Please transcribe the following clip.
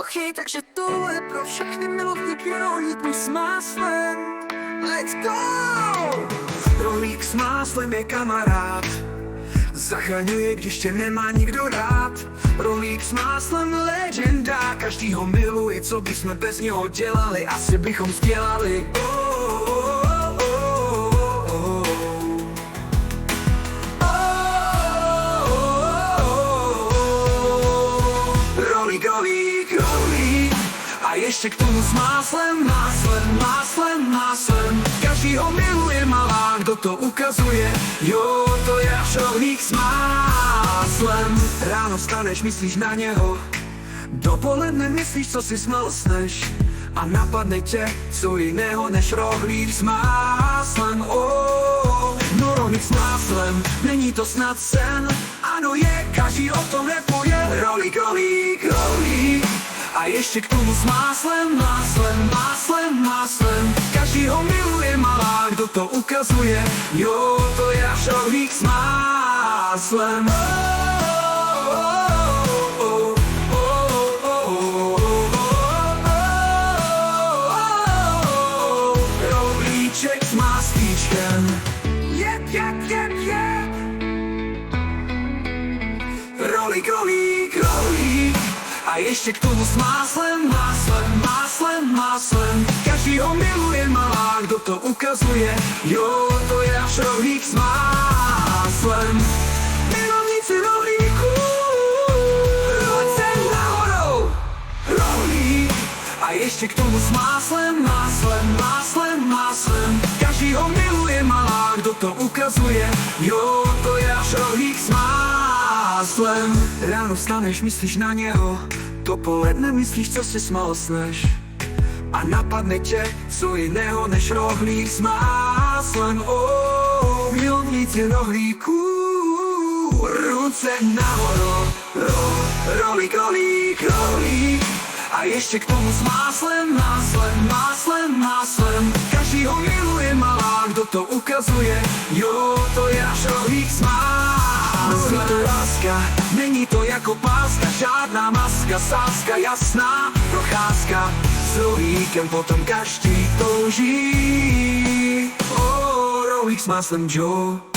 Okej, takže tohle pro všechny milovníky rohlíků s máslem. Let's go! Rohlík s máslem je kamarád, zachraňuje, když tě nemá nikdo rád. Rohlík s máslem legenda, každý ho miluje, co bychom bez něho dělali, asi bychom zdělali. Rohlík, rohlík, rohlík, a ještě k tomu s máslem, máslem, máslem, máslem. Každý ho miluje, malá, kdo to ukazuje. Jo, to je rohlík s máslem. Ráno vstaneš, myslíš na něho, dopoledne myslíš, co si smalsneš, a napadne tě, co jiného než rohlík s máslem. No rohlík s máslem, není to snad sen. Ano je, každý o tom repuje. Rohlík, rohlík, rohlík, a ještě k tomu s máslem, máslem, máslem, máslem. Každý ho miluje, malá, kdo to ukazuje. Jo, to je rohlík s máslem. Rohlíček s máslíčkem. Jep, jep, jep, jep. Rohlík, rohlík, rohlík, a ještě k tomu s máslem, máslem, máslem, máslem. Každý ho miluje, malá, kdo to ukazuje. Jo, to je rohlík s máslem. Milovníci rohlíků, ruce nahoru. Rohlík, a ještě k tomu s máslem, máslem, máslem, máslem. Každý ho miluje, malá, kdo to ukazuje. Jo, to je rohlík s máslem. Ráno vstaneš, myslíš na něho, dopoledne myslíš, co si smalsneš, a napadne tě, co jiného než rohlík s máslem. Milovníci rohlíků, ruce nahoru. Rohlík, rohlík, rohlík, a ještě k tomu s máslem, máslem, máslem, máslem. Každý ho miluje, malá, kdo to ukazuje. Jo, to je rohlík s máslem. To láska, není to jako páska, žádná maska, sázka jasná, procházka s rohlíkem potom každý touží. Rohlík s máslem, Joe.